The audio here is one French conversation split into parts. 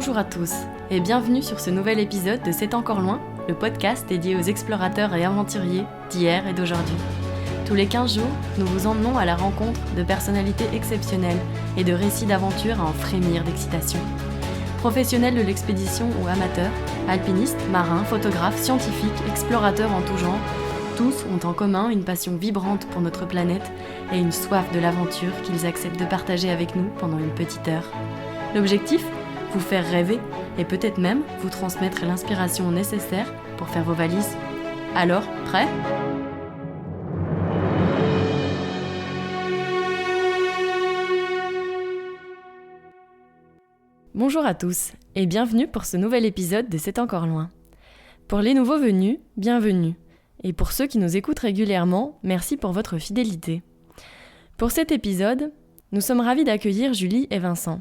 Bonjour à tous et bienvenue sur ce nouvel épisode de C'est encore loin, le podcast dédié aux explorateurs et aventuriers d'hier et d'aujourd'hui. Tous les 15 jours, nous vous emmenons à la rencontre de personnalités exceptionnelles et de récits d'aventures à en frémir d'excitation. Professionnels de l'expédition ou amateurs, alpinistes, marins, photographes, scientifiques, explorateurs en tout genre, tous ont en commun une passion vibrante pour notre planète et une soif de l'aventure qu'ils acceptent de partager avec nous pendant une petite heure. L'objectif ? Vous faire rêver et peut-être même vous transmettre l'inspiration nécessaire pour faire vos valises. Alors, prêt ? Bonjour à tous et bienvenue pour ce nouvel épisode de C'est encore loin. Pour les nouveaux venus, bienvenue. Et pour ceux qui nous écoutent régulièrement, merci pour votre fidélité. Pour cet épisode, nous sommes ravis d'accueillir Julie et Vincent.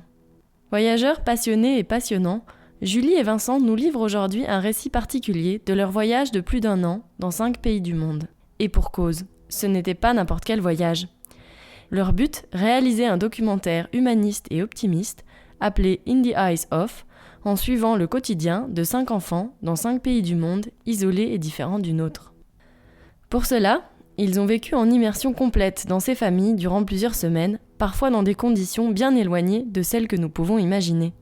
Voyageurs passionnés et passionnants, Julie et Vincent nous livrent aujourd'hui un récit particulier de leur voyage de plus d'1 an dans 5 pays du monde. Et pour cause, ce n'était pas n'importe quel voyage. Leur but, réaliser un documentaire humaniste et optimiste, appelé In the Eyes of, en suivant le quotidien de 5 enfants dans 5 pays du monde, isolés et différents du nôtre. Pour cela, ils ont vécu en immersion complète dans ces familles durant plusieurs semaines, parfois dans des conditions bien éloignées de celles que nous pouvons imaginer.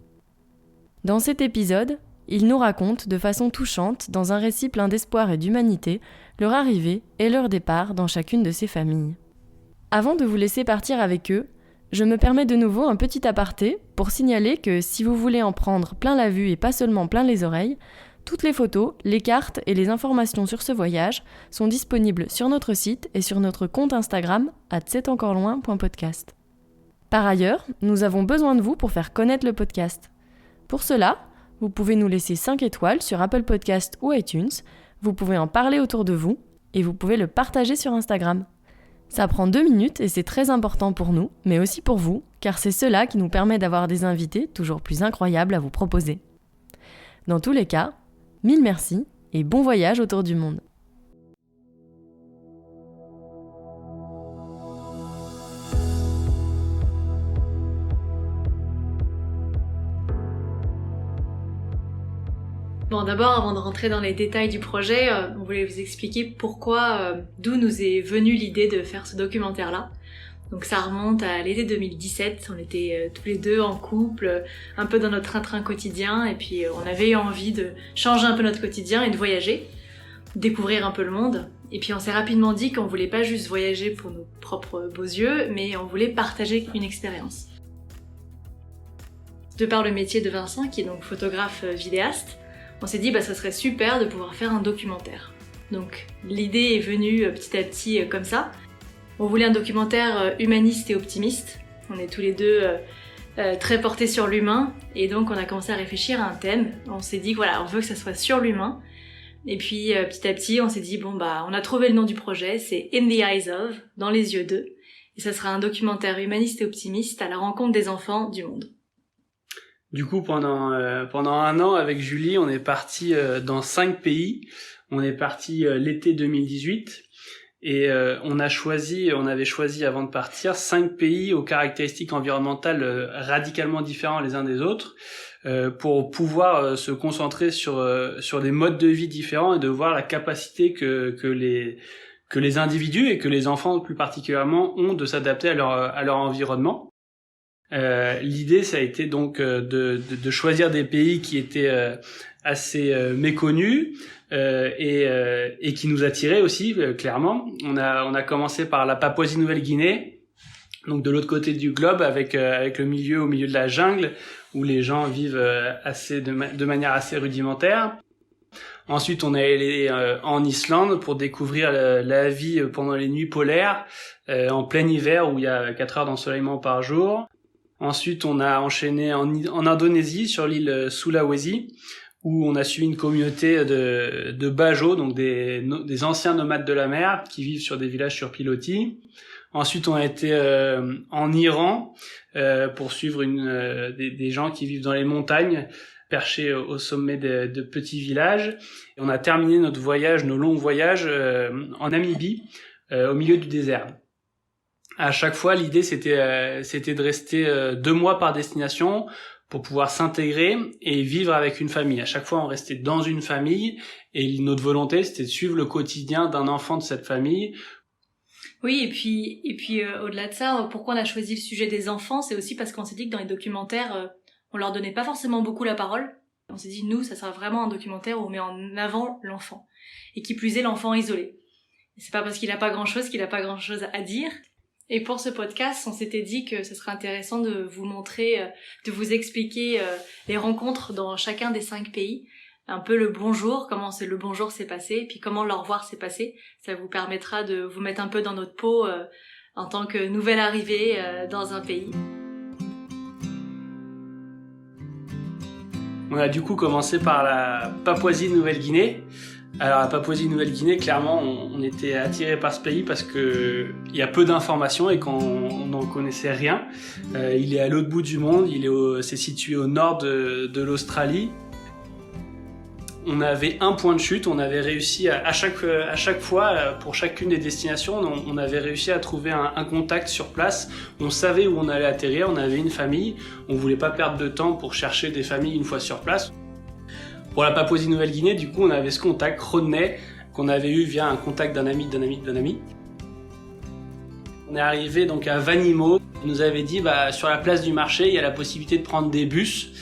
Dans cet épisode, ils nous racontent de façon touchante, dans un récit plein d'espoir et d'humanité, leur arrivée et leur départ dans chacune de ces familles. Avant de vous laisser partir avec eux, je me permets de nouveau un petit aparté pour signaler que si vous voulez en prendre plein la vue et pas seulement plein les oreilles, toutes les photos, les cartes et les informations sur ce voyage sont disponibles sur notre site et sur notre compte Instagram @c'estencoreloin.podcast. Par ailleurs, nous avons besoin de vous pour faire connaître le podcast. Pour cela, vous pouvez nous laisser 5 étoiles sur Apple Podcast ou iTunes, vous pouvez en parler autour de vous et vous pouvez le partager sur Instagram. Ça prend 2 minutes et c'est très important pour nous, mais aussi pour vous, car c'est cela qui nous permet d'avoir des invités toujours plus incroyables à vous proposer. Dans tous les cas, 1000 merci et bon voyage autour du monde. Bon, d'abord, avant de rentrer dans les détails du projet, on voulait vous expliquer d'où nous est venue l'idée de faire ce documentaire-là. Donc ça remonte à l'été 2017, on était tous les deux en couple, un peu dans notre train-train quotidien, et puis on avait eu envie de changer un peu notre quotidien et de voyager, découvrir un peu le monde. Et puis on s'est rapidement dit qu'on voulait pas juste voyager pour nos propres beaux yeux, mais on voulait partager une expérience. De par le métier de Vincent, qui est donc photographe vidéaste, on s'est dit ça serait super de pouvoir faire un documentaire. Donc l'idée est venue petit à petit comme ça. On voulait un documentaire humaniste et optimiste. On est tous les deux très portés sur l'humain et donc on a commencé à réfléchir à un thème. On s'est dit on veut que ça soit sur l'humain. Et puis petit à petit on s'est dit on a trouvé le nom du projet, c'est In the Eyes of, dans les yeux d'eux. Et ça sera un documentaire humaniste et optimiste à la rencontre des enfants du monde. Du coup, pendant 1 an, avec Julie, on est parti dans 5 pays. On est parti l'été 2018 et on avait choisi avant de partir 5 pays aux caractéristiques environnementales radicalement différents les uns des autres pour pouvoir se concentrer sur des modes de vie différents et de voir la capacité que les individus et que les enfants plus particulièrement ont de s'adapter à leur environnement. L'idée, ça a été donc de choisir des pays qui étaient assez méconnus et qui nous attiraient aussi clairement. On a commencé par la Papouasie-Nouvelle-Guinée, donc de l'autre côté du globe, avec le milieu au milieu de la jungle où les gens vivent de manière assez rudimentaire. Ensuite, on est allé en Islande pour découvrir la vie pendant les nuits polaires en plein hiver où il y a 4 heures d'ensoleillement par jour. Ensuite, on a enchaîné en Indonésie, sur l'île Sulawesi, où on a suivi une communauté de Bajo, donc des anciens nomades de la mer, qui vivent sur des villages sur pilotis. Ensuite, on a été en Iran pour suivre des gens qui vivent dans les montagnes, perchés au sommet de petits villages. Et on a terminé nos longs voyages en Namibie, au milieu du désert. À chaque fois, l'idée c'était de rester 2 mois par destination pour pouvoir s'intégrer et vivre avec une famille. À chaque fois, on restait dans une famille et notre volonté, c'était de suivre le quotidien d'un enfant de cette famille. Oui, et puis au-delà de ça, pourquoi on a choisi le sujet des enfants, c'est aussi parce qu'on s'est dit que dans les documentaires, on leur donnait pas forcément beaucoup la parole. On s'est dit, nous, ça sera vraiment un documentaire où on met en avant l'enfant. Et qui plus est, l'enfant isolé. Et c'est pas parce qu'il a pas grand-chose qu'il a pas grand-chose à dire. Et pour ce podcast, on s'était dit que ce serait intéressant de vous montrer, de vous expliquer les rencontres dans chacun des 5 pays. Un peu le bonjour, comment le bonjour s'est passé, et puis comment le revoir s'est passé. Ça vous permettra de vous mettre un peu dans notre peau en tant que nouvelle arrivée dans un pays. On a du coup commencé par la Papouasie-Nouvelle-Guinée. Alors la Papouasie-Nouvelle-Guinée, clairement, on était attiré par ce pays parce que il y a peu d'informations et qu'on n'en connaissait rien. Il est à l'autre bout du monde, c'est situé au nord de l'Australie. On avait un point de chute, on avait réussi à chaque fois, pour chacune des destinations, on avait réussi à trouver un contact sur place. On savait où on allait atterrir, on avait une famille, on voulait pas perdre de temps pour chercher des familles une fois sur place. Pour la Papouasie-Nouvelle-Guinée, du coup, on avait ce contact, Rodney, qu'on avait eu via un contact d'un ami. On est arrivé donc à Vanimo. Il nous avait dit, sur la place du marché, il y a la possibilité de prendre des bus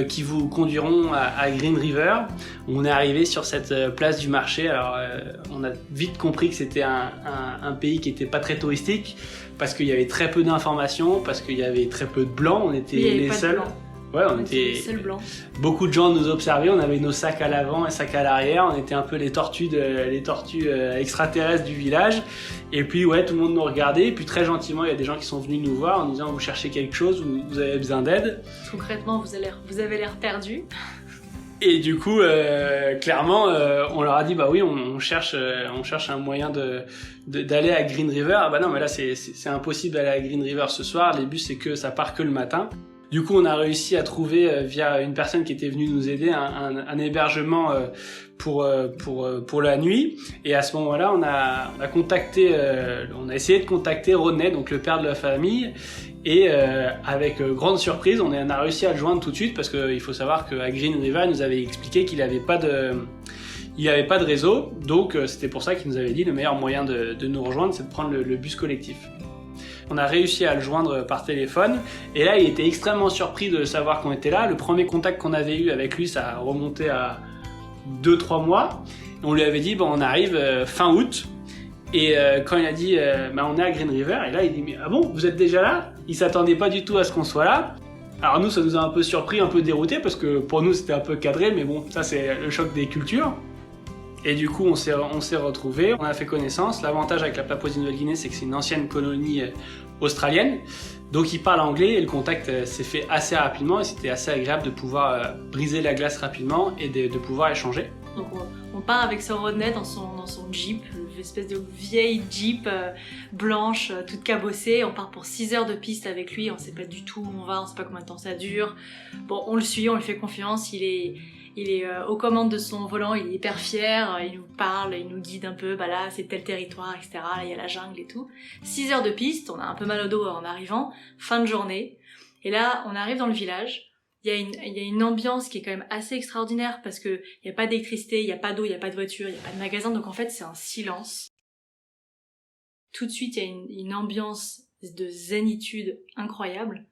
qui vous conduiront à Green River. On est arrivé sur cette place du marché. Alors, on a vite compris que c'était un pays qui était pas très touristique parce qu'il y avait très peu d'informations, parce qu'il y avait très peu de blancs. On était les seuls. Ouais, on était blancs. Beaucoup de gens nous observaient, on avait nos sacs à l'avant et sacs à l'arrière, on était un peu les tortues extraterrestres du village. Et puis ouais, tout le monde nous regardait, et puis très gentiment, il y a des gens qui sont venus nous voir en nous disant vous cherchez quelque chose, vous avez besoin d'aide. Concrètement, vous avez l'air perdu. Et du coup, clairement, on leur a dit oui, on cherche un moyen d'aller à Green River. Ah non, mais là c'est impossible d'aller à Green River ce soir. Les bus ça part que le matin. Du coup, on a réussi à trouver via une personne qui était venue nous aider un hébergement pour la nuit. Et à ce moment-là, on a essayé de contacter Rodney, donc le père de la famille. Et avec grande surprise, on a réussi à le joindre tout de suite parce qu'il faut savoir qu'à Green River, il nous avait expliqué qu'il n'avait pas de réseau. Donc c'était pour ça qu'il nous avait dit le meilleur moyen de nous rejoindre, c'est de prendre le bus collectif. On a réussi à le joindre par téléphone et là il était extrêmement surpris de savoir qu'on était là. Le premier contact qu'on avait eu avec lui, ça a remonté à 2-3 mois. On lui avait dit on arrive fin août et quand il a dit on est à Green River, et là il dit mais ah bon, vous êtes déjà là? Il s'attendait pas du tout à ce qu'on soit là. Alors nous ça nous a un peu surpris, un peu dérouté parce que pour nous c'était un peu cadré, mais bon, ça c'est le choc des cultures. Et du coup, on s'est retrouvés, on a fait connaissance. L'avantage avec la Papouasie-Nouvelle-Guinée, c'est que c'est une ancienne colonie australienne. Donc, ils parlent anglais et le contact s'est fait assez rapidement et c'était assez agréable de pouvoir briser la glace rapidement et de pouvoir échanger. Donc, on part avec ce Rodney dans son Jeep, une espèce de vieille Jeep blanche, toute cabossée. On part pour 6 heures de piste avec lui, on sait pas du tout où on va, on sait pas combien de temps ça dure. Bon, on le suit, on lui fait confiance, il est aux commandes de son volant, il est hyper fier, il nous parle, il nous guide un peu, là c'est tel territoire, etc. Là il y a la jungle et tout. 6 heures de piste, on a un peu mal au dos en arrivant, fin de journée. Et là, on arrive dans le village, il y a une ambiance qui est quand même assez extraordinaire parce que il y a pas d'électricité, il y a pas d'eau, il y a pas de voiture, il y a pas de magasin, donc en fait c'est un silence. Tout de suite, il y a une ambiance de zénitude incroyable.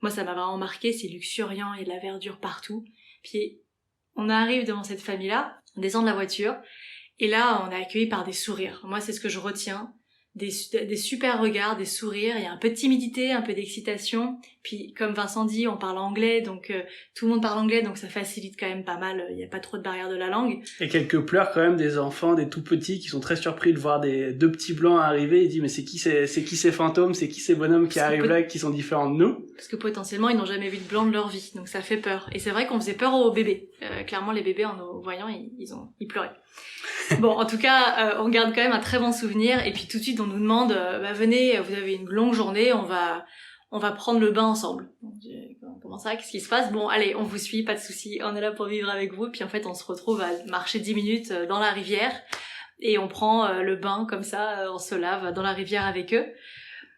Moi ça m'a vraiment marqué, c'est luxuriant, il y a de la verdure partout. Puis on arrive devant cette famille-là, on descend de la voiture, et là, on est accueilli par des sourires. Moi, c'est ce que je retiens. Des super regards, des sourires, il y a un peu de timidité, un peu d'excitation. Puis, comme Vincent dit, on parle anglais, donc tout le monde parle anglais, donc ça facilite quand même pas mal, il n'y a pas trop de barrière de la langue. Et quelques pleurs quand même des enfants, des tout petits, qui sont très surpris de voir deux petits blancs arriver. Ils disent, mais c'est qui ces fantômes, c'est qui ces bonhommes qui arrivent là, qui sont différents de nous? Parce que potentiellement, ils n'ont jamais vu de blanc de leur vie, donc ça fait peur. Et c'est vrai qu'on faisait peur aux bébés. Clairement, les bébés, en nous voyant, ils pleuraient. Bon, en tout cas, on garde quand même un très bon souvenir. Et puis tout de suite, on nous demande, venez, vous avez une longue journée, on va prendre le bain ensemble. Comment ça, qu'est-ce qui se passe? Bon, allez, on vous suit, pas de souci, on est là pour vivre avec vous. Puis en fait, on se retrouve à marcher 10 minutes dans la rivière et on prend le bain comme ça, on se lave dans la rivière avec eux.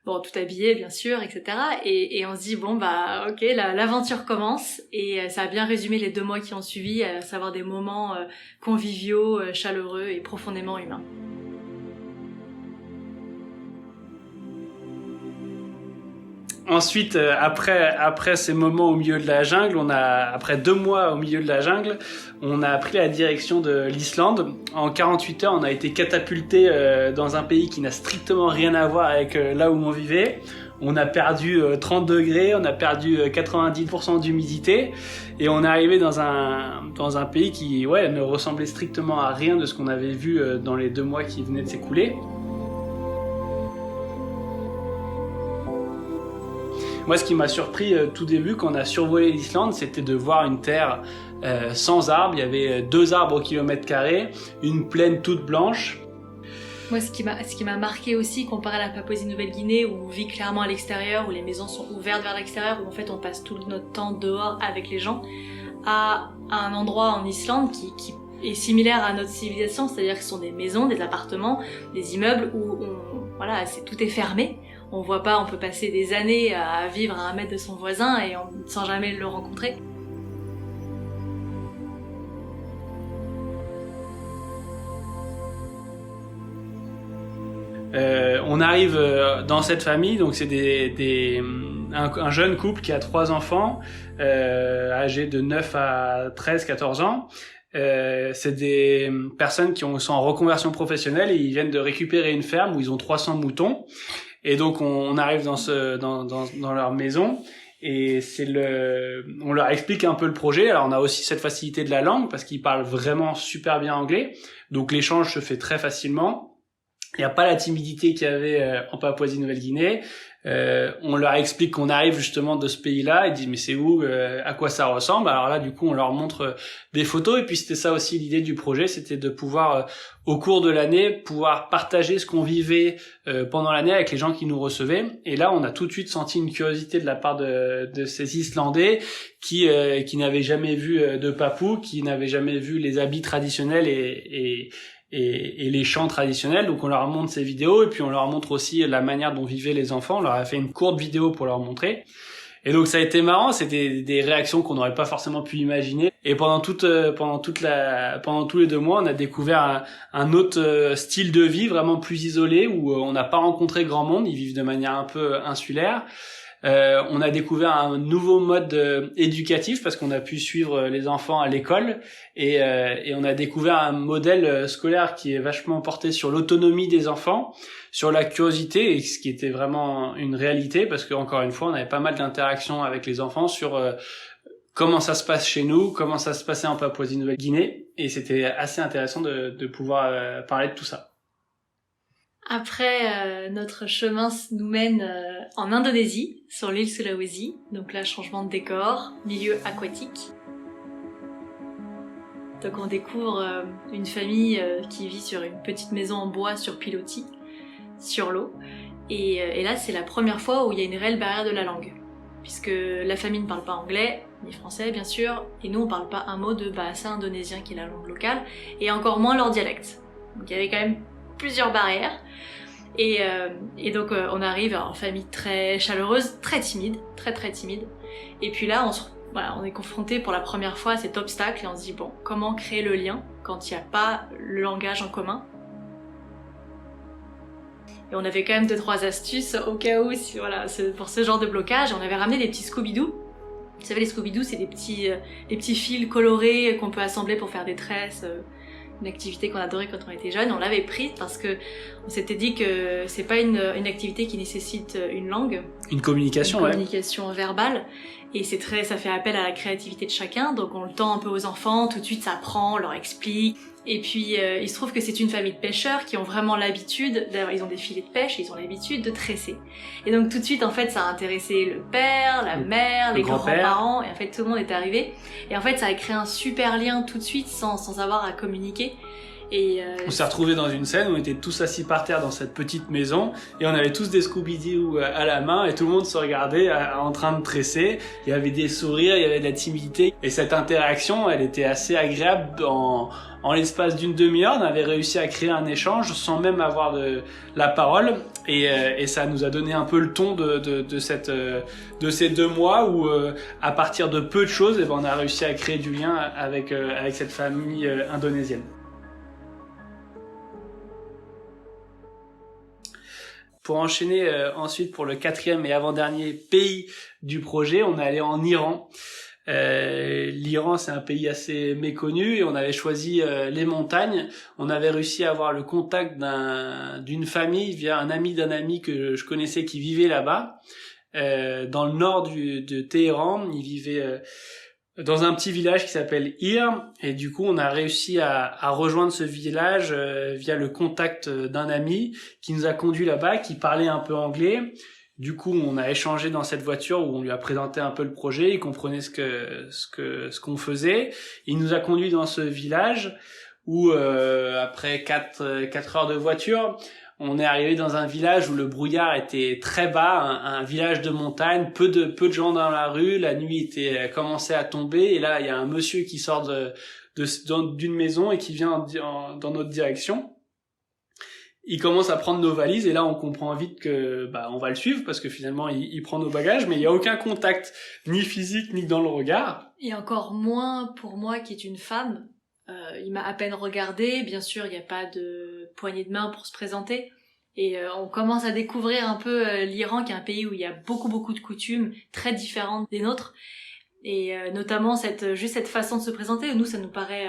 bon, tout habillé bien sûr, etc. Et on se dit bon bah ok, l'aventure commence et ça a bien résumé les 2 mois qui ont suivi, à savoir des moments conviviaux, chaleureux et profondément humains. Ensuite, après ces moments au milieu de la jungle, après 2 mois au milieu de la jungle, on a pris la direction de l'Islande. En 48 heures, on a été catapulté dans un pays qui n'a strictement rien à voir avec là où on vivait. On a perdu 30 degrés, on a perdu 90% d'humidité, et on est arrivé dans un pays qui ne ressemblait strictement à rien de ce qu'on avait vu dans les 2 mois qui venaient de s'écouler. Moi, ce qui m'a surpris tout début quand on a survolé l'Islande, c'était de voir une terre sans arbres. Il y avait 2 arbres au kilomètre carré, une plaine toute blanche. Moi, ce qui m'a marqué aussi, comparé à la Papouasie-Nouvelle-Guinée, où on vit clairement à l'extérieur, où les maisons sont ouvertes vers l'extérieur, où en fait on passe tout notre temps dehors avec les gens, à un endroit en Islande qui est similaire à notre civilisation, c'est-à-dire que ce sont des maisons, des appartements, des immeubles où tout est fermé. On voit pas, on peut passer des années à vivre à 1 mètre de son voisin et sans jamais le rencontrer. On arrive dans cette famille, donc c'est un jeune couple qui a 3 enfants, âgés de 9 à 13-14 ans. C'est des personnes qui sont en reconversion professionnelle et ils viennent de récupérer une ferme où ils ont 300 moutons. Et donc on arrive dans leur maison et on leur explique un peu le projet. Alors on a aussi cette facilité de la langue parce qu'ils parlent vraiment super bien anglais, donc l'échange se fait très facilement. Il n'y a pas la timidité qu'il y avait en Papouasie-Nouvelle-Guinée. On leur explique qu'on arrive justement de ce pays-là. Ils disent mais c'est où, à quoi ça ressemble. Alors là du coup on leur montre des photos, et puis c'était ça aussi l'idée du projet, c'était de pouvoir au cours de l'année pouvoir partager ce qu'on vivait pendant l'année avec les gens qui nous recevaient. Et là on a tout de suite senti une curiosité de la part de ces Islandais qui n'avaient jamais vu de papou, qui n'avaient jamais vu les habits traditionnels et les chants traditionnels. Donc on leur montre ces vidéos, et puis on leur montre aussi la manière dont vivaient les enfants. On leur a fait une courte vidéo pour leur montrer. Et donc ça a été marrant, c'était des réactions qu'on n'aurait pas forcément pu imaginer. Et pendant tous les 2 mois, on a découvert un autre style de vie, vraiment plus isolé, où on n'a pas rencontré grand monde. Ils vivent de manière un peu insulaire. On a découvert un nouveau mode éducatif parce qu'on a pu suivre les enfants à l'école, et on a découvert un modèle scolaire qui est vachement porté sur l'autonomie des enfants, sur la curiosité, et ce qui était vraiment une réalité parce que encore une fois on avait pas mal d'interactions avec les enfants sur comment ça se passe chez nous, comment ça se passait en Papouasie-Nouvelle-Guinée, et c'était assez intéressant de pouvoir parler de tout ça. Après, notre chemin nous mène en Indonésie, sur l'île Sulawesi. Donc là, changement de décor, milieu aquatique. Donc on découvre une famille qui vit sur une petite maison en bois sur pilotis, sur l'eau. Et là, c'est la première fois où il y a une réelle barrière de la langue. Puisque la famille ne parle pas anglais, ni français bien sûr, et nous on parle pas un mot de bahasa indonésien qui est la langue locale, et encore moins leur dialecte. Donc il y avait quand même plusieurs barrières, et donc on arrive en famille très chaleureuse, très timide, très timide, et puis là on est confronté pour la première fois à cet obstacle et on se dit bon, comment créer le lien quand il n'y a pas le langage en commun. Et on avait quand même 2-3 astuces au cas où, pour ce genre de blocage. On avait ramené des petits Scooby-Doo. Vous savez, les Scooby-Doo, c'est des petits fils colorés qu'on peut assembler pour faire des tresses. Une activité qu'on adorait quand on était jeune. On l'avait prise parce que on s'était dit que c'est pas une activité qui nécessite une langue. Une communication verbale. Et ça fait appel à la créativité de chacun. Donc on le tend un peu aux enfants. Tout de suite, ça apprend, on leur explique. Et puis il se trouve que c'est une famille de pêcheurs qui ont vraiment l'habitude, ils ont des filets de pêche et ils ont l'habitude de tresser. Et donc tout de suite en fait ça a intéressé le père, la mère, les grands-parents, et en fait tout le monde est arrivé. Et en fait ça a créé un super lien tout de suite sans avoir à communiquer. Et on s'est retrouvés dans une scène où on était tous assis par terre dans cette petite maison et on avait tous des Scooby-Doo à la main et tout le monde se regardait en train de tresser. Il y avait des sourires, il y avait de la timidité et cette interaction elle était assez agréable en l'espace d'une demi-heure, on avait réussi à créer un échange sans même avoir la parole. Et ça nous a donné un peu le ton de ces 2 mois où, à partir de peu de choses, on a réussi à créer du lien avec cette famille indonésienne. Pour enchaîner ensuite pour le 4e et avant-dernier pays du projet, on est allé en Iran. L'Iran, c'est un pays assez méconnu et on avait choisi les montagnes. On avait réussi à avoir le contact d'une famille via un ami d'un ami que je connaissais qui vivait là-bas, dans le nord de Téhéran. Il vivait dans un petit village qui s'appelle Ir, et du coup on a réussi à rejoindre ce village via le contact d'un ami qui nous a conduit là-bas, qui parlait un peu anglais. Du coup on a échangé dans cette voiture où on lui a présenté un peu le projet, il comprenait ce qu'on faisait. Il nous a conduit dans ce village où après 4 heures de voiture, on est arrivé dans un village où le brouillard était très bas, un village de montagne, peu de gens dans la rue, la nuit commençait à tomber, et là il y a un monsieur qui sort d'une maison et qui vient dans notre direction. Il commence à prendre nos valises et là on comprend vite que on va le suivre parce que finalement il prend nos bagages, mais il y a aucun contact ni physique ni dans le regard. Et encore moins pour moi qui est une femme. Il m'a à peine regardé, bien sûr il n'y a pas de poignée de main pour se présenter, et on commence à découvrir un peu l'Iran, qui est un pays où il y a beaucoup de coutumes très différentes des nôtres, et notamment cette façon de se présenter. Nous ça nous paraît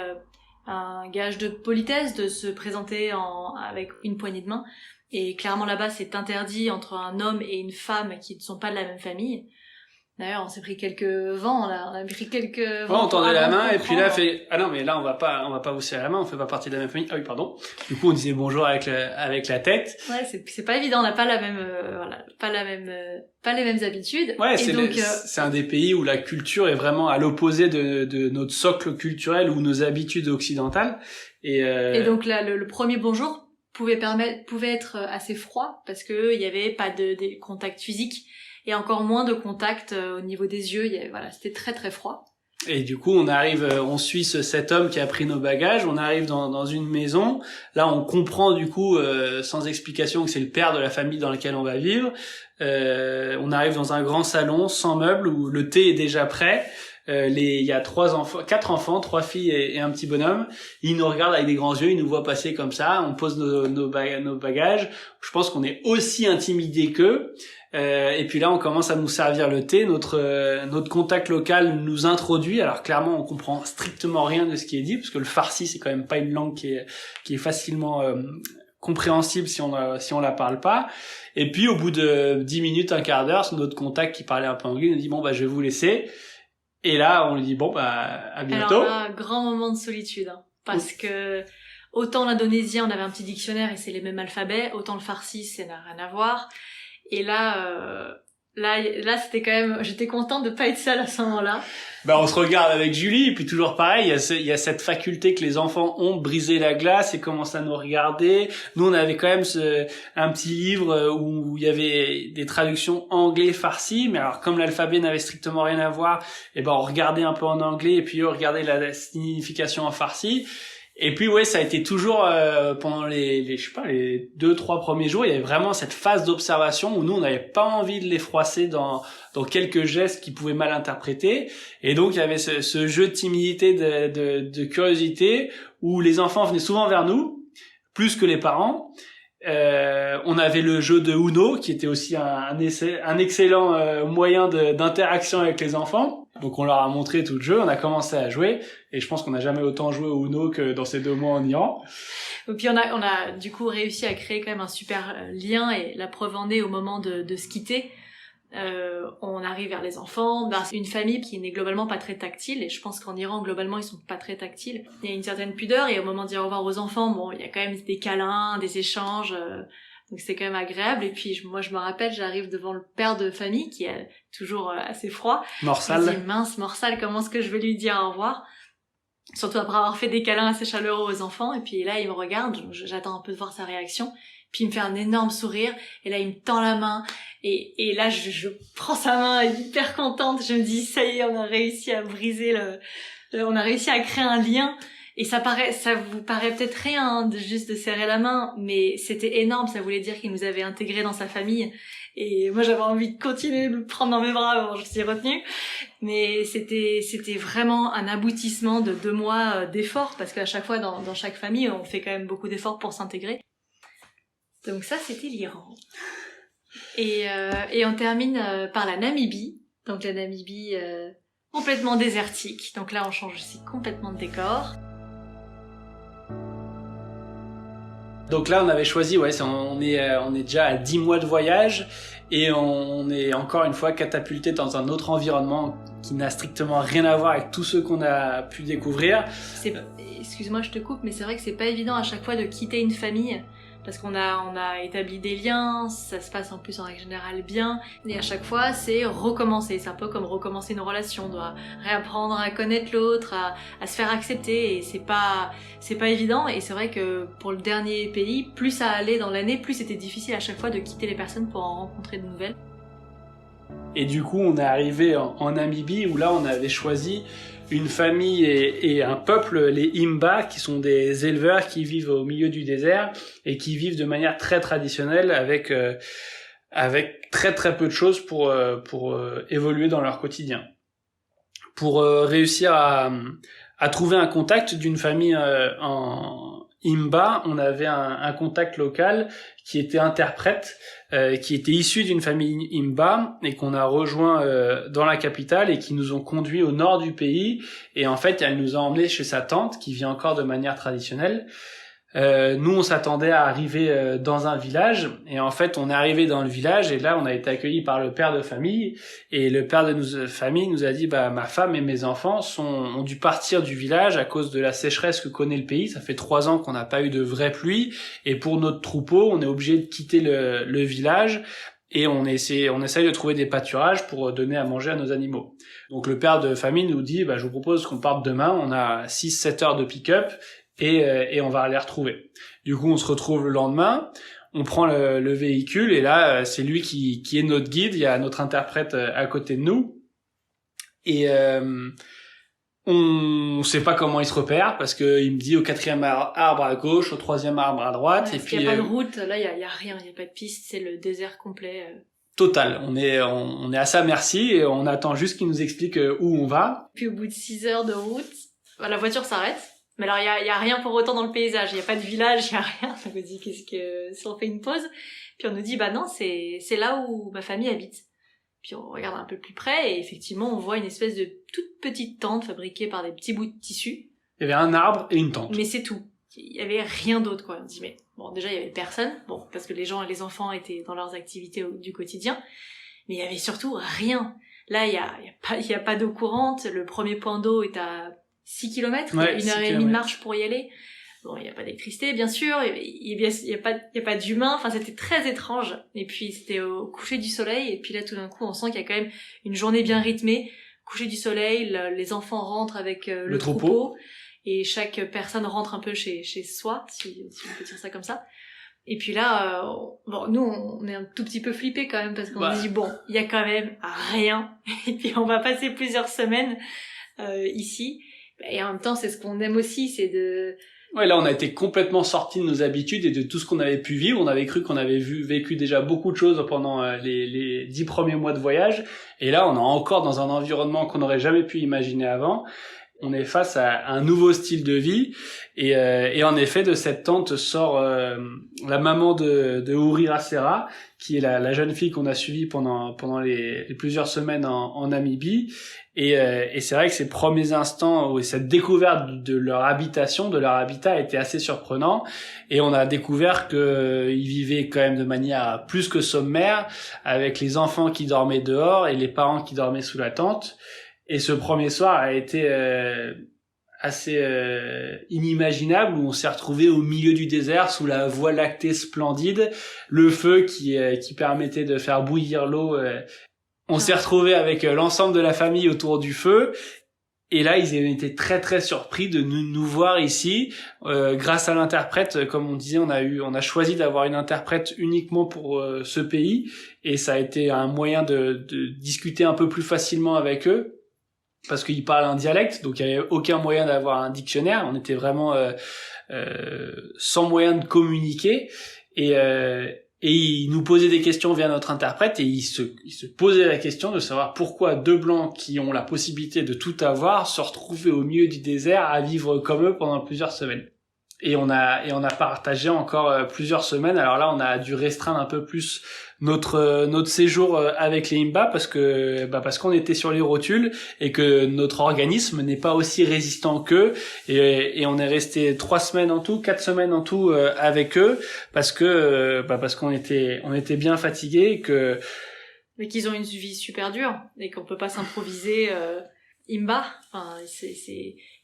un gage de politesse de se présenter avec une poignée de main, et clairement là-bas c'est interdit entre un homme et une femme qui ne sont pas de la même famille. D'ailleurs, on s'est pris quelques vents, là. On a pris quelques vents. On tendait la main, et puis là, ah non, mais là, on va pas vous serrer la main, on fait pas partie de la même famille. Ah oui, pardon. Du coup, on disait bonjour avec la tête. Ouais, c'est pas évident, on n'a pas la même, pas les mêmes habitudes. Ouais, c'est un des pays où la culture est vraiment à l'opposé de notre socle culturel ou nos habitudes occidentales. Et donc là, le premier bonjour pouvait être assez froid, parce que il y avait pas de contact physique. Et encore moins de contact au niveau des yeux. C'était très très froid. Et du coup, on suit cet homme qui a pris nos bagages, on arrive dans une maison. Là, on comprend du coup, sans explication, que c'est le père de la famille dans laquelle on va vivre. On arrive dans un grand salon, sans meubles, où le thé est déjà prêt. Il y a 4 enfants, 3 filles et un petit bonhomme. Ils nous regardent avec des grands yeux, ils nous voient passer comme ça, on pose nos bagages. Je pense qu'on est aussi intimidés qu'eux. Et puis là, on commence à nous servir le thé. Notre contact local nous introduit. Alors clairement, on comprend strictement rien de ce qui est dit, parce que le farsi, c'est quand même pas une langue qui est facilement compréhensible si on la parle pas. Et puis au bout de 10 minutes, un quart d'heure, notre contact qui parlait un peu anglais nous dit je vais vous laisser. Et là, on lui dit à bientôt. Alors là, grand moment de solitude, parce que autant l'indonésien, on avait un petit dictionnaire et c'est les mêmes alphabets, autant le farsi, ça n'a rien à voir. Et là, c'était quand même, j'étais contente de pas être seule à ce moment-là. On se regarde avec Julie, et puis toujours pareil, il y a cette faculté que les enfants ont de briser la glace et commencent à nous regarder. Nous, on avait quand même un petit livre où il y avait des traductions anglais-farsi, mais alors comme l'alphabet n'avait strictement rien à voir, on regardait un peu en anglais, et puis on regardait la signification en farsi. Et puis ça a été toujours pendant les 2-3 premiers jours, il y avait vraiment cette phase d'observation où nous on n'avait pas envie de les froisser dans quelques gestes qui pouvaient mal interpréter, et donc il y avait ce jeu de timidité, de curiosité, où les enfants venaient souvent vers nous plus que les parents. On avait le jeu de Uno qui était aussi un excellent moyen d'interaction avec les enfants. Donc on leur a montré tout le jeu, on a commencé à jouer, et je pense qu'on n'a jamais autant joué au Uno que dans ces 2 mois en Iran. Et puis on a du coup réussi à créer quand même un super lien, et la preuve en est au moment de se quitter. On arrive vers les enfants, c'est une famille qui n'est globalement pas très tactile, et je pense qu'en Iran globalement ils sont pas très tactiles. Il y a une certaine pudeur, et au moment de dire au revoir aux enfants, il y a quand même des câlins, des échanges, donc c'est quand même agréable. Et puis moi je me rappelle, j'arrive devant le père de famille qui est toujours assez froid. Morsal. Je me dis mince, Morsal, comment est-ce que je vais lui dire au revoir, surtout après avoir fait des câlins assez chaleureux aux enfants. Et puis là il me regarde, j'attends un peu de voir sa réaction, puis il me fait un énorme sourire, et là il me tend la main, et là je prends sa main hyper contente. Je me dis ça y est, on a réussi à briser on a réussi à créer un lien. Et ça vous paraît peut-être rien, hein, juste de serrer la main, mais c'était énorme, ça voulait dire qu'il nous avait intégrés dans sa famille. Et moi, j'avais envie de continuer de le prendre dans mes bras, bon, je me suis retenue. Mais c'était vraiment un aboutissement de 2 mois d'efforts, parce qu'à chaque fois, dans chaque famille, on fait quand même beaucoup d'efforts pour s'intégrer. Donc ça, c'était l'Iran. Et on termine par la Namibie. Donc la Namibie complètement désertique. Donc là, on change aussi complètement de décor. Donc là, on avait choisi, on est déjà à 10 mois de voyage et on est encore une fois catapulté dans un autre environnement qui n'a strictement rien à voir avec tout ce qu'on a pu découvrir. Excuse-moi, je te coupe, mais c'est vrai que c'est pas évident à chaque fois de quitter une famille. Parce qu'on a établi des liens, ça se passe en plus en règle générale bien, et à chaque fois c'est recommencer, c'est un peu comme recommencer une relation, on doit réapprendre à connaître l'autre, à se faire accepter, et c'est pas évident, et c'est vrai que pour le dernier pays, plus ça allait dans l'année, plus c'était difficile à chaque fois de quitter les personnes pour en rencontrer de nouvelles. Et du coup on est arrivé en Namibie où là on avait choisi une famille et un peuple, les Imba, qui sont des éleveurs qui vivent au milieu du désert et qui vivent de manière très traditionnelle avec très très peu de choses pour évoluer dans leur quotidien. Pour réussir à trouver un contact d'une famille en Imba, on avait un contact local qui était interprète, qui était issu d'une famille Imba et qu'on a rejoint dans la capitale et qui nous ont conduits au nord du pays. Et en fait, elle nous a emmenés chez sa tante qui vit encore de manière traditionnelle. Nous, on s'attendait à arriver dans un village et en fait, on est arrivé dans le village et là, on a été accueillis par le père de famille et le père de nos familles nous a dit ma femme et mes enfants ont dû partir du village à cause de la sécheresse que connaît le pays. Ça fait 3 ans qu'on n'a pas eu de vraie pluie et pour notre troupeau, on est obligé de quitter le village et on essaye de trouver des pâturages pour donner à manger à nos animaux. Donc le père de famille nous dit je vous propose qu'on parte demain, on a 6-7 heures de pick-up et on va aller retrouver. Du coup, on se retrouve le lendemain, on prend le véhicule et là, c'est lui qui est notre guide, il y a notre interprète à côté de nous. Et on sait pas comment il se repère parce que il me dit au 4e arbre à gauche, au 3e arbre à droite. Ouais, et puis il y a pas de route, là il y a rien, il y a pas de piste, c'est le désert complet. Total, on est à sa merci et on attend juste qu'il nous explique où on va. Puis au bout de 6 heures de route, la voiture s'arrête. Mais alors il y a rien pour autant dans le paysage, il y a pas de village, il y a rien. On me dit qu'est-ce que si on fait une pause, puis on nous dit non, c'est là où ma famille habite. Puis on regarde un peu plus près et effectivement, on voit une espèce de toute petite tente fabriquée par des petits bouts de tissu. Il y avait un arbre et une tente. Mais c'est tout. Il y avait rien d'autre quoi. On dit mais bon, déjà il y avait personne, parce que les enfants étaient dans leurs activités du quotidien, mais il y avait surtout rien. Là, il y a pas d'eau courante, le premier point d'eau est à 6 km, il y a 1h30 de marche pour y aller. Bon, il n'y a pas d'électricité, bien sûr, il y a pas d'humain, enfin, c'était très étrange. Et puis, c'était au coucher du soleil, et puis là, tout d'un coup, on sent qu'il y a quand même une journée bien rythmée. Coucher du soleil, les enfants rentrent avec le troupeau, et chaque personne rentre un peu chez soi, si on peut dire ça comme ça. Et puis là, nous, on est un tout petit peu flippés quand même, parce qu'on se dit, il y a quand même rien, et puis on va passer plusieurs semaines ici. Et en même temps, c'est ce qu'on aime aussi, c'est de... Ouais, là, on a été complètement sortis de nos habitudes et de tout ce qu'on avait pu vivre. On avait cru qu'on avait vécu déjà beaucoup de choses pendant les 10 premiers mois de voyage. Et là, on est encore dans un environnement qu'on n'aurait jamais pu imaginer avant. On est face à un nouveau style de vie. Et en effet, de cette tente sort la maman de Ourira Serra, qui est la jeune fille qu'on a suivie pendant les plusieurs semaines en Namibie. Et c'est vrai que ces premiers instants où cette découverte de leur habitation, de leur habitat était assez surprenant. Et on a découvert qu'ils vivaient quand même de manière plus que sommaire, avec les enfants qui dormaient dehors et les parents qui dormaient sous la tente. Et ce premier soir a été assez inimaginable, où on s'est retrouvé au milieu du désert sous la Voie lactée splendide, le feu qui permettait de faire bouillir l'eau. On s'est retrouvé avec l'ensemble de la famille autour du feu. Et là, ils avaient été très très surpris de nous voir ici. Grâce à l'interprète, comme on disait, on a choisi d'avoir une interprète uniquement pour ce pays, et ça a été un moyen de discuter un peu plus facilement avec eux. parce qu'ils parlent un dialecte, donc il y avait aucun moyen d'avoir un dictionnaire. On était vraiment sans moyen de communiquer, et ils nous posaient des questions via notre interprète, et ils se posaient la question de savoir pourquoi deux blancs qui ont la possibilité de tout avoir se retrouvaient au milieu du désert à vivre comme eux pendant plusieurs semaines. Et on a partagé encore plusieurs semaines. Alors là, on a dû restreindre un peu plus notre séjour avec les Himba, parce qu'on était sur les rotules et que notre organisme n'est pas aussi résistant qu'eux, et on est resté 4 semaines en tout avec eux, parce qu'on était bien fatigués, mais qu'ils ont une vie super dure et qu'on peut pas s'improviser Himba. Enfin,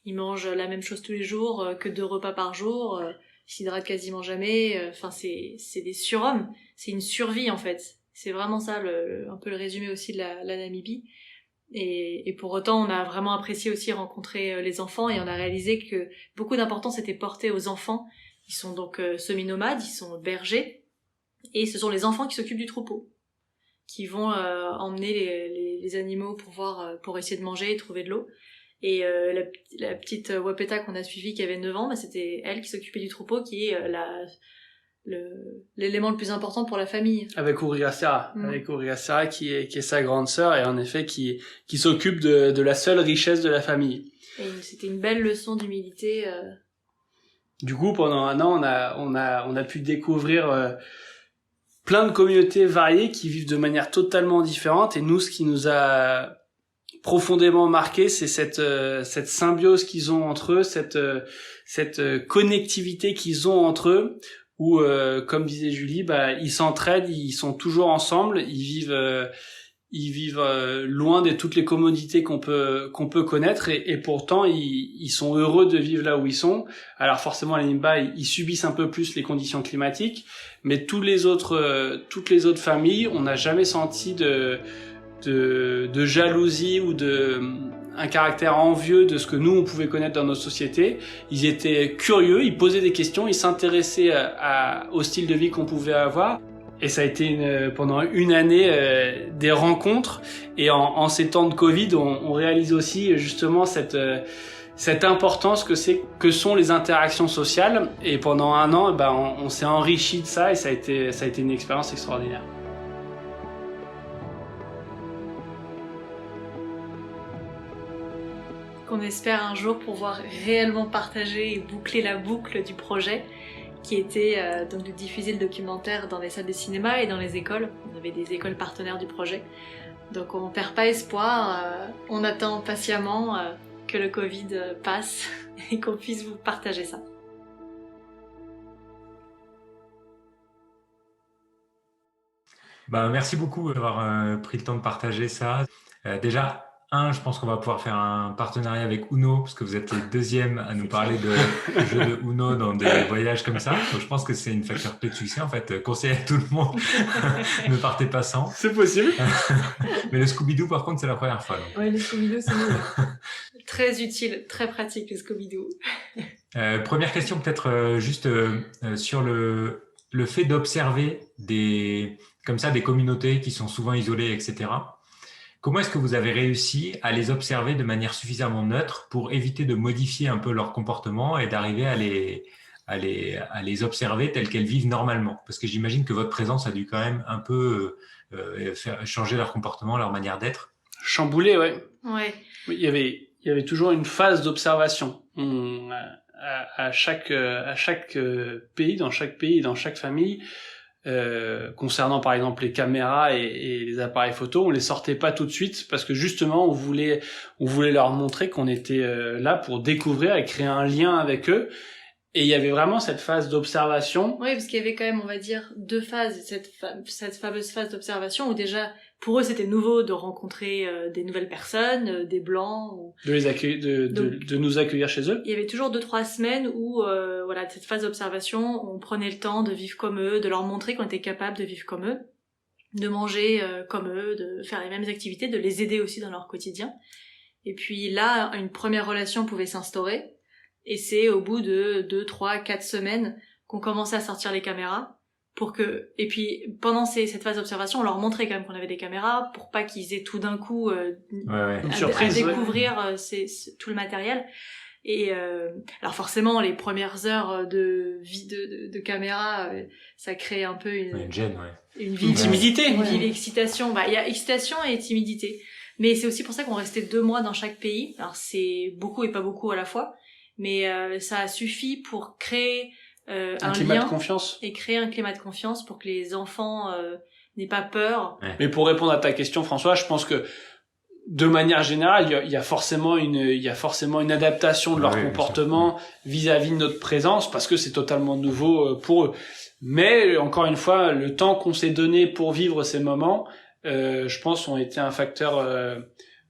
ils mangent la même chose tous les jours, que 2 repas par jour, ils s'hydratent quasiment jamais. Enfin, c'est des surhommes. C'est une survie, en fait. C'est vraiment ça, un peu le résumé aussi de la Namibie. Et pour autant, on a vraiment apprécié aussi rencontrer les enfants, et on a réalisé que beaucoup d'importance était portée aux enfants. Ils sont donc semi-nomades, ils sont bergers, et ce sont les enfants qui s'occupent du troupeau, qui vont emmener les animaux pour essayer de manger et trouver de l'eau. Et la petite Wapeta qu'on a suivie, qui avait 9 ans, c'était elle qui s'occupait du troupeau, qui est l'élément le plus important pour la famille. Avec Ourira Serra qui est sa grande sœur, et en effet qui s'occupe de la seule richesse de la famille. Et c'était une belle leçon d'humilité. Du coup, pendant un an, on a pu découvrir plein de communautés variées qui vivent de manière totalement différente. Et nous, ce qui nous a profondément marqué, c'est cette symbiose qu'ils ont entre eux, cette connectivité qu'ils ont entre eux, où comme disait Julie, ils s'entraident, ils sont toujours ensemble, ils vivent loin de toutes les commodités qu'on peut connaître, et pourtant ils sont heureux de vivre là où ils sont. Alors forcément, les Himba, ils subissent un peu plus les conditions climatiques, mais toutes les autres familles, on n'a jamais senti de jalousie ou un caractère envieux de ce que nous on pouvait connaître dans notre société. Ils étaient curieux, ils posaient des questions, ils s'intéressaient au style de vie qu'on pouvait avoir. Et ça a été pendant une année des rencontres. Et en ces temps de Covid, on réalise aussi justement cette importance que sont les interactions sociales. Et pendant un an, on s'est enrichi de ça, et ça a été une expérience extraordinaire. Qu'on espère un jour pouvoir réellement partager et boucler la boucle du projet, qui était donc de diffuser le documentaire dans les salles de cinéma et dans les écoles. On avait des écoles partenaires du projet. Donc on perd pas espoir, on attend patiemment que le Covid passe et qu'on puisse vous partager ça. Merci beaucoup d'avoir pris le temps de partager ça. Déjà, je pense qu'on va pouvoir faire un partenariat avec Uno, parce que vous êtes les deuxièmes à nous parler de jeux de Uno dans des voyages comme ça. Donc je pense que c'est une facteur clé de succès, en fait. Conseil à tout le monde, ne partez pas sans. C'est possible. Mais le Scooby-Doo, par contre, c'est la première fois. Ouais, le Scooby-Doo, c'est mieux. Très utile, très pratique, le Scooby-Doo. Première question, peut-être juste sur le fait d'observer des communautés qui sont souvent isolées, etc. Comment est-ce que vous avez réussi à les observer de manière suffisamment neutre pour éviter de modifier un peu leur comportement et d'arriver à les observer telles qu'elles vivent normalement? Parce que j'imagine que votre présence a dû quand même un peu faire changer leur comportement, leur manière d'être. Chambouler, ouais. Ouais. Oui, il y avait toujours une phase d'observation. À chaque pays, dans chaque famille, concernant par exemple les caméras et les appareils photo, on les sortait pas tout de suite, parce que justement on voulait leur montrer qu'on était là pour découvrir et créer un lien avec eux. Et il y avait vraiment cette phase d'observation. Oui, parce qu'il y avait quand même, on va dire, 2 phases. Cette fameuse phase d'observation où déjà, pour eux, c'était nouveau de rencontrer des nouvelles personnes, des blancs. De les accueillir, de nous accueillir chez eux. Il y avait toujours 2-3 semaines où, cette phase d'observation, on prenait le temps de vivre comme eux, de leur montrer qu'on était capable de vivre comme eux, de manger comme eux, de faire les mêmes activités, de les aider aussi dans leur quotidien. Et puis là, une première relation pouvait s'instaurer. Et c'est au bout de 2, 3, 4 semaines qu'on commençait à sortir les caméras et puis pendant cette phase d'observation, on leur montrait quand même qu'on avait des caméras pour pas qu'ils aient tout d'un coup Une surprise, à découvrir tout le matériel. Et alors forcément, les premières heures de caméra, ça crée un peu une gêne, une vive timidité, une vive excitation. Il y a excitation et timidité. Mais c'est aussi pour ça qu'on restait 2 mois dans chaque pays. Alors c'est beaucoup et pas beaucoup à la fois, mais ça a suffi pour créer un climat lien de confiance. Et créer un climat de confiance pour que les enfants n'aient pas peur. Mais pour répondre à ta question, François, je pense que de manière générale, il y a forcément une adaptation de leur comportement vis-à-vis de notre présence, parce que c'est totalement nouveau pour eux. Mais encore une fois, le temps qu'on s'est donné pour vivre ces moments, je pense, ont été un facteur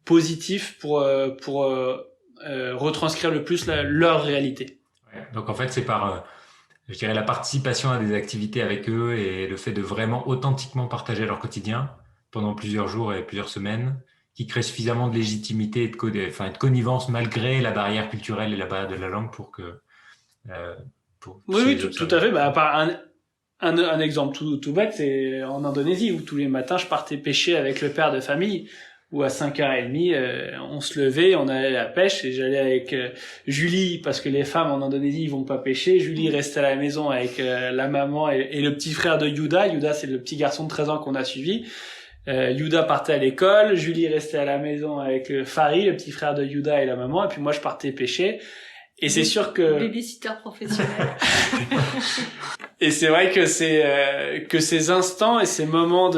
positif pour retranscrire le plus leur réalité. Ouais. Donc en fait, c'est par je dirais la participation à des activités avec eux et le fait de vraiment authentiquement partager leur quotidien pendant plusieurs jours et plusieurs semaines, qui crée suffisamment de légitimité et de connivence malgré la barrière culturelle et la barrière de la langue pour que oui, tout à fait. Un exemple tout bête, c'est en Indonésie, où tous les matins je partais pêcher avec le père de famille, où à 5h30 on se levait, on allait à la pêche, et j'allais avec Julie, parce que les femmes en Indonésie ils vont pas pêcher. Julie restait à la maison avec la maman et le petit frère de Yuda. Yuda, c'est le petit garçon de 13 ans qu'on a suivi. Yuda partait à l'école, Julie restait à la maison avec Farid, le petit frère de Yuda, et la maman, et puis moi je partais pêcher. Et c'est sûr que babysitter professionnel. Et c'est vrai que ces instants et ces moments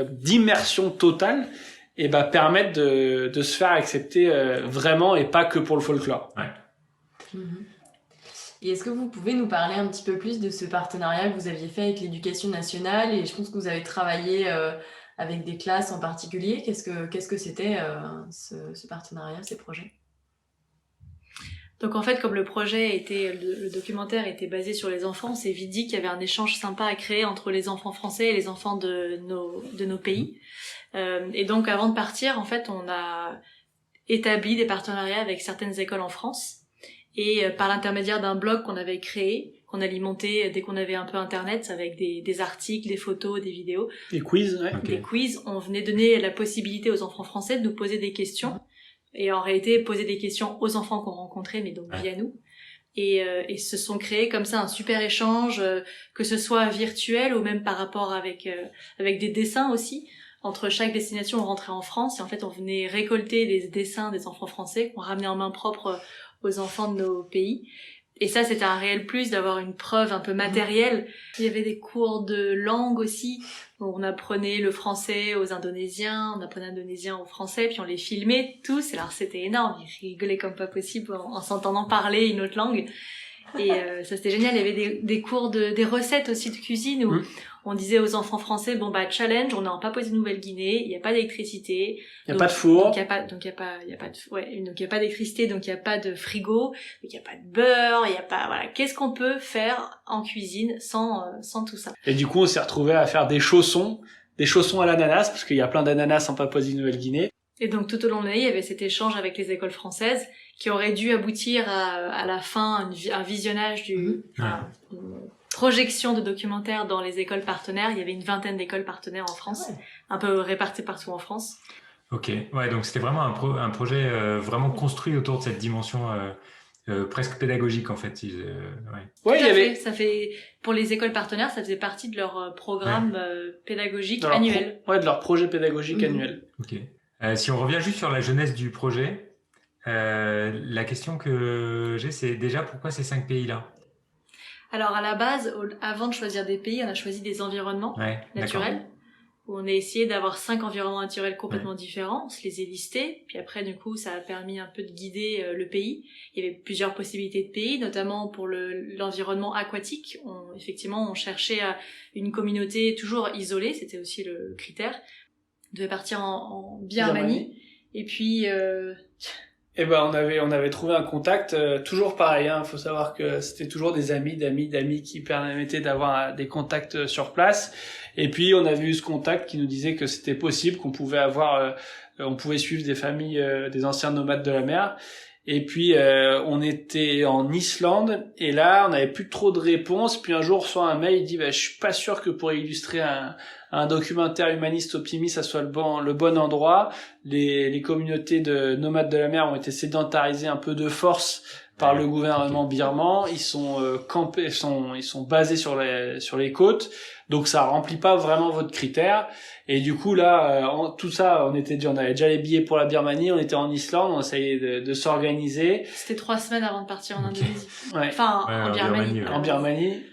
d'immersion totale permettent de se faire accepter vraiment, et pas que pour le folklore. Ouais. Et est-ce que vous pouvez nous parler un petit peu plus de ce partenariat que vous aviez fait avec l'Éducation nationale, et je pense que vous avez travaillé avec des classes en particulier. Qu'est-ce que c'était ce partenariat, ces projets? Donc en fait, comme le documentaire était basé sur les enfants, on s'est vite dit qu'il y avait un échange sympa à créer entre les enfants français et les enfants de nos pays. Et donc avant de partir, en fait, on a établi des partenariats avec certaines écoles en France, et par l'intermédiaire d'un blog qu'on avait créé, qu'on alimentait dès qu'on avait un peu internet, avec des articles, des photos, des vidéos. Des quiz, ouais. Des quiz, on venait donner la possibilité aux enfants français de nous poser des questions. Et en réalité, poser des questions aux enfants qu'on rencontrait, mais donc via nous. Et se sont créés comme ça un super échange, que ce soit virtuel ou même par rapport avec des dessins aussi. Entre chaque destination, on rentrait en France, et en fait, on venait récolter des dessins des enfants français qu'on ramenait en main propre aux enfants de nos pays. Et ça, c'était un réel plus d'avoir une preuve un peu matérielle. Il y avait des cours de langue aussi. On apprenait le français aux Indonésiens, on apprenait l'indonésien aux Français, puis on les filmait tous. Alors c'était énorme, ils rigolaient comme pas possible en s'entendant parler une autre langue. Et ça c'était génial. Il y avait des cours des recettes aussi de cuisine où on disait aux enfants français, challenge, on n'a en Papouasie-Nouvelle-Guinée, il n'y a pas d'électricité. Il n'y a pas de four. Donc il n'y a pas d'électricité, donc il n'y a pas de frigo, donc il n'y a pas de beurre, il n'y a pas, voilà. Qu'est-ce qu'on peut faire en cuisine sans tout ça? Et du coup, on s'est retrouvés à faire des chaussons à l'ananas, parce qu'il y a plein d'ananas en Papouasie-Nouvelle-Guinée. Et donc tout au long de l'année, il y avait cet échange avec les écoles françaises qui aurait dû aboutir à la fin un visionnage une projection de documentaires dans les écoles partenaires. Il y avait une 20aine d'écoles partenaires en France, un peu réparties partout en France. Ok, ouais, donc c'était vraiment un projet vraiment construit autour de cette dimension presque pédagogique en fait. Ça fait pour les écoles partenaires, ça faisait partie de leur programme pédagogique annuel. De leur projet pédagogique annuel. Ok. Si on revient juste sur la jeunesse du projet, la question que j'ai, c'est déjà pourquoi ces 5 pays-là? Alors à la base, avant de choisir des pays, on a choisi des environnements naturels, où on a essayé d'avoir 5 environnements naturels complètement différents. On se les a listés, puis après du coup ça a permis un peu de guider le pays. Il y avait plusieurs possibilités de pays, notamment pour l'environnement aquatique. On cherchait une communauté toujours isolée, c'était aussi le critère. On devait partir en Birmanie. Et puis on avait trouvé un contact, toujours pareil, faut savoir que c'était toujours des amis qui permettaient d'avoir des contacts sur place. Et puis on avait eu ce contact qui nous disait que c'était possible, qu'on pouvait on pouvait suivre des familles, des anciens nomades de la mer. Et puis on était en Islande et là on n'avait plus trop de réponses. Puis un jour on reçoit un mail, il dit je suis pas sûr que pour illustrer un documentaire humaniste optimiste ça soit le bon endroit. Les communautés de nomades de la mer ont été sédentarisées un peu de force par le gouvernement birman. Ils sont campés, ils sont basés sur les côtes. Donc ça remplit pas vraiment votre critère. Et du coup là, tout ça, on avait déjà les billets pour la Birmanie, on était en Islande, on essayait de s'organiser. C'était 3 semaines avant de partir en Indonésie. Ouais. Enfin, en Birmanie. En Birmanie.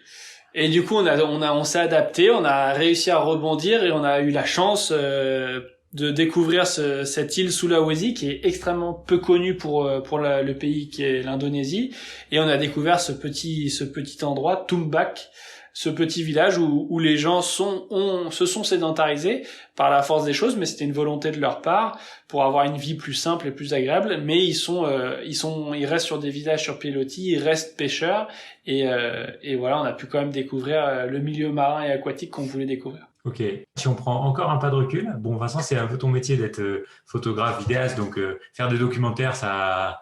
Et du coup, on s'est adapté, on a réussi à rebondir et on a eu la chance de découvrir cette île Sulawesi qui est extrêmement peu connue pour le pays qui est l'Indonésie. Et on a découvert ce petit endroit, Tumbak, ce petit village où les gens se sont sédentarisés par la force des choses, mais c'était une volonté de leur part pour avoir une vie plus simple et plus agréable. Mais ils restent sur des villages sur pilotis, ils restent pêcheurs et voilà, on a pu quand même découvrir le milieu marin et aquatique qu'on voulait découvrir. Ok. Si on prend encore un pas de recul, bon, Vincent, c'est un peu ton métier d'être photographe, vidéaste, donc faire des documentaires, ça,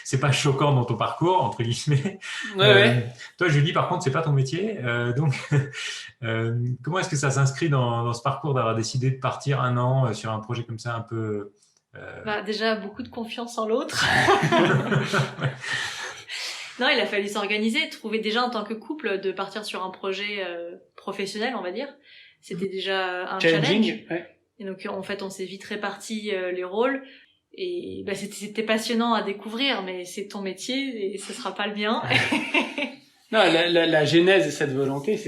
c'est pas choquant dans ton parcours, entre guillemets. Ouais. Toi, Julie, par contre, c'est pas ton métier. Donc, comment est-ce que ça s'inscrit dans ce parcours d'avoir décidé de partir un an sur un projet comme ça, un peu déjà, beaucoup de confiance en l'autre. Non, il a fallu s'organiser, trouver déjà en tant que couple de partir sur un projet professionnel, on va dire. C'était déjà un challenge. Ouais. Et donc, en fait, on s'est vite réparti les rôles. Et c'était passionnant à découvrir, mais c'est ton métier et ce sera pas le mien. Non, la genèse de cette volonté,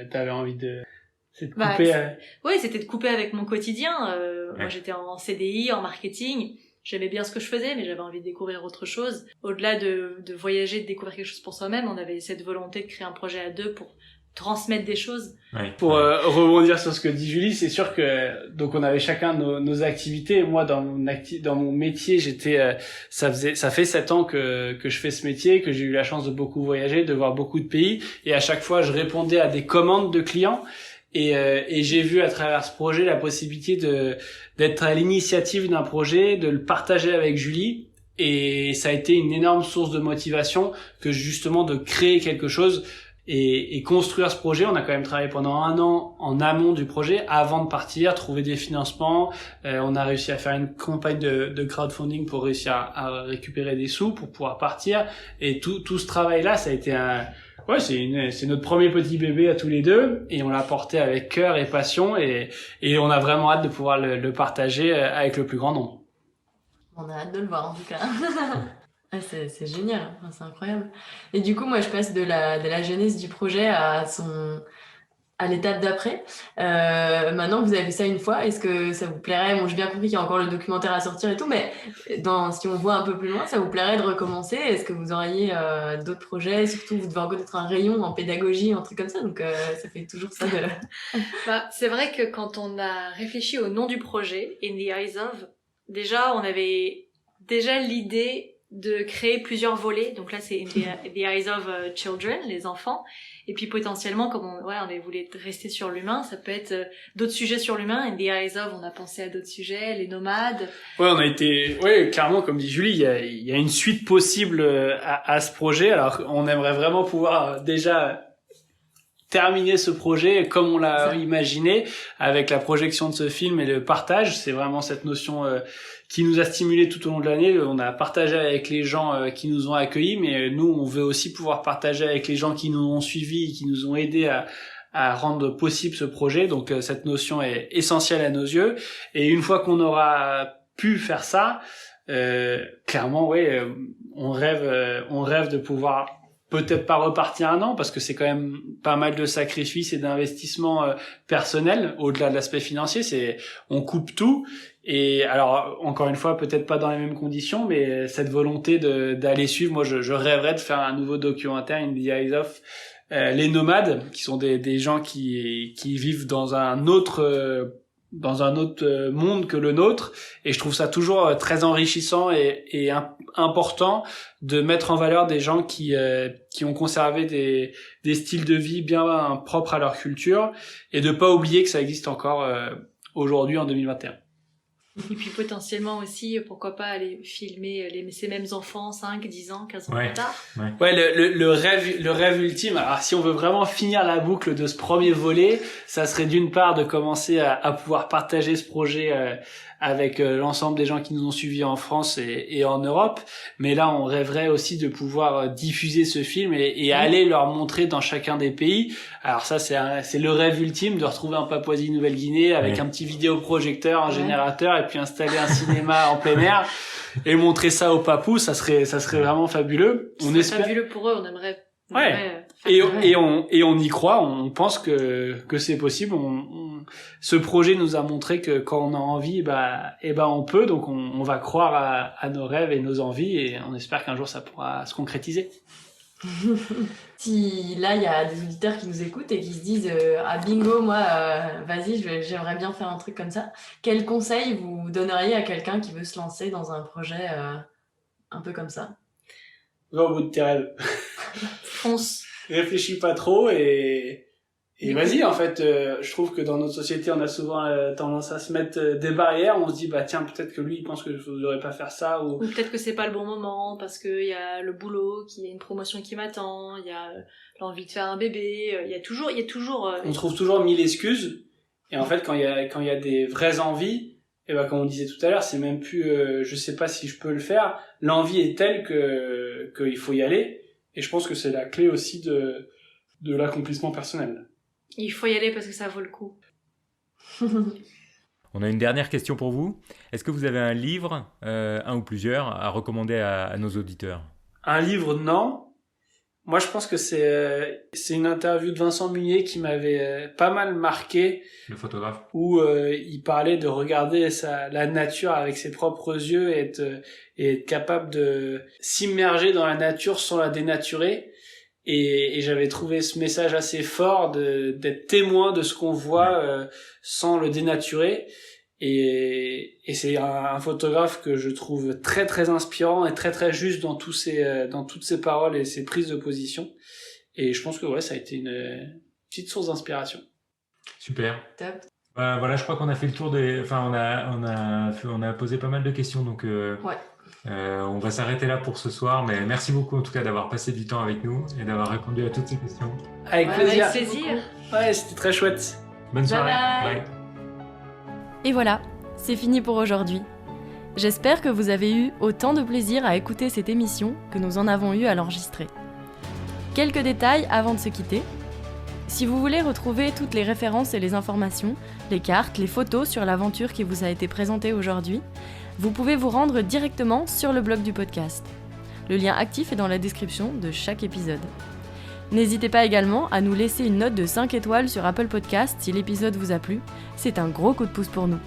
t'avais envie de couper. Oui, c'était de couper avec mon quotidien. Moi, j'étais en CDI, en marketing. J'aimais bien ce que je faisais, mais j'avais envie de découvrir autre chose. Au-delà de voyager, de découvrir quelque chose pour soi-même, on avait cette volonté de créer un projet à deux pour transmettre des choses. Ouais. Pour rebondir sur ce que dit Julie, c'est sûr que donc on avait chacun nos activités. Moi, dans mon métier, ça fait 7 ans que je fais ce métier, que j'ai eu la chance de beaucoup voyager, de voir beaucoup de pays, et à chaque fois, je répondais à des commandes de clients. Et j'ai vu à travers ce projet la possibilité d'être à l'initiative d'un projet, de le partager avec Julie, et ça a été une énorme source de motivation que justement de créer quelque chose et construire ce projet. On a quand même travaillé pendant 1 an en amont du projet avant de partir, trouver des financements. On a réussi à faire une campagne de crowdfunding pour réussir à récupérer des sous pour pouvoir partir. Et tout ce travail-là, ça a été c'est notre premier petit bébé à tous les deux, et on l'a porté avec cœur et passion, et on a vraiment hâte de pouvoir le partager avec le plus grand nombre. On a hâte de le voir en tout cas. C'est génial, c'est incroyable. Et du coup, moi, je passe de la genèse du projet à l'étape d'après. Maintenant que vous avez fait ça une fois, est-ce que ça vous plairait? Bon, j'ai bien compris qu'il y a encore le documentaire à sortir et tout, mais si on voit un peu plus loin, ça vous plairait de recommencer? Est-ce que vous auriez d'autres projets? Surtout, vous devez reconnaître un rayon en pédagogie, un truc comme ça, donc ça fait toujours ça de... C'est vrai que quand on a réfléchi au nom du projet, In the Eyes of, déjà, on avait déjà l'idée de créer plusieurs volets. Donc là, c'est the Eyes of Children, les enfants. Et puis potentiellement, comme on voulait rester sur l'humain, ça peut être d'autres sujets sur l'humain. In the Eyes of, on a pensé à d'autres sujets, les nomades. Clairement, comme dit Julie, il y a une suite possible à ce projet. Alors, on aimerait vraiment pouvoir déjà terminer ce projet comme on l'a imaginé, avec la projection de ce film et le partage. C'est vraiment cette notion qui nous a stimulé tout au long de l'année. On a partagé avec les gens qui nous ont accueillis, mais nous, on veut aussi pouvoir partager avec les gens qui nous ont suivis, qui nous ont aidés à rendre possible ce projet. Donc cette notion est essentielle à nos yeux. Et une fois qu'on aura pu faire ça, clairement, on rêve de pouvoir peut-être pas repartir 1 an, parce que c'est quand même pas mal de sacrifices et d'investissements personnels. Au-delà de l'aspect financier, on coupe tout. Et alors, encore une fois, peut-être pas dans les mêmes conditions, mais cette volonté d'aller suivre, moi, je rêverais de faire un nouveau documentaire, In the Eyes of, les nomades, qui sont des gens qui vivent dans un autre monde que le nôtre, et je trouve ça toujours très enrichissant et important de mettre en valeur des gens qui ont conservé des styles de vie bien propres à leur culture, et de pas oublier que ça existe encore aujourd'hui en 2021. Et puis potentiellement aussi, pourquoi pas aller filmer ces mêmes enfants 5, 10 ans, 15 ans Ouais. plus tard. Ouais, le rêve ultime. Alors, si on veut vraiment finir la boucle de ce premier volet, ça serait d'une part de commencer à pouvoir partager ce projet avec l'ensemble des gens qui nous ont suivis en France et en Europe. Mais là, on rêverait aussi de pouvoir diffuser ce film et aller leur montrer dans chacun des pays. Alors ça, c'est le rêve ultime de retrouver en Papouasie-Nouvelle-Guinée avec un petit vidéoprojecteur, un générateur et puis installer un cinéma en plein air et montrer ça aux papous. Ça serait vraiment fabuleux. On espère. Fabuleux pour eux, on aimerait. Et on y croit, on pense que c'est possible. Ce projet nous a montré que quand on a envie, on peut. Donc on va croire à nos rêves et nos envies et on espère qu'un jour ça pourra se concrétiser. Si là il y a des auditeurs qui nous écoutent et qui se disent ah bingo, moi vas-y, j'aimerais bien faire un truc comme ça, quel conseil vous donneriez à quelqu'un qui veut se lancer dans un projet un peu comme ça? Va au bout de tes rêves. Fonce. Réfléchis pas trop et vas-y. En fait, je trouve que dans notre société, on a souvent tendance à se mettre des barrières. On se dit tiens, peut-être que lui il pense que je devrais pas faire ça ou peut-être que c'est pas le bon moment parce que il y a le boulot, qu'il y a une promotion qui m'attend, il y a l'envie de faire un bébé, il y a toujours on trouve toujours 1000 excuses. Et en fait, quand il y a des vraies envies, et comme on disait tout à l'heure, c'est même plus je sais pas si je peux le faire. L'envie est telle que il faut y aller. Et je pense que c'est la clé aussi de l'accomplissement personnel. Il faut y aller parce que ça vaut le coup. On a une dernière question pour vous. Est-ce que vous avez un livre, un ou plusieurs, à recommander à nos auditeurs? Un livre, non. Moi, je pense que c'est une interview de Vincent Munier qui m'avait pas mal marqué. Le photographe. Où il parlait de regarder la nature avec ses propres yeux et être capable de s'immerger dans la nature sans la dénaturer. Et j'avais trouvé ce message assez fort d'être témoin de ce qu'on voit sans le dénaturer. Et c'est un photographe que je trouve très très inspirant et très très juste dans toutes ses paroles et ses prises de position. Et je pense que ça a été une petite source d'inspiration. Super. Top. Voilà, je crois qu'on a fait le tour on a posé pas mal de questions, donc on va s'arrêter là pour ce soir. Mais merci beaucoup en tout cas d'avoir passé du temps avec nous et d'avoir répondu à toutes ces questions. Avec plaisir. Avec plaisir. Ouais, c'était très chouette. Bonne soirée. Bye. Bye. Et voilà, c'est fini pour aujourd'hui. J'espère que vous avez eu autant de plaisir à écouter cette émission que nous en avons eu à l'enregistrer. Quelques détails avant de se quitter. Si vous voulez retrouver toutes les références et les informations, les cartes, les photos sur l'aventure qui vous a été présentée aujourd'hui, vous pouvez vous rendre directement sur le blog du podcast. Le lien actif est dans la description de chaque épisode. N'hésitez pas également à nous laisser une note de 5 étoiles sur Apple Podcast si l'épisode vous a plu, c'est un gros coup de pouce pour nous.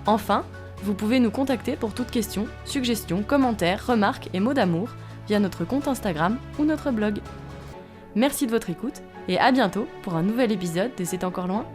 Enfin, vous pouvez nous contacter pour toute question, suggestion, commentaires, remarques et mots d'amour via notre compte Instagram ou notre blog. Merci de votre écoute et à bientôt pour un nouvel épisode de C'est encore loin.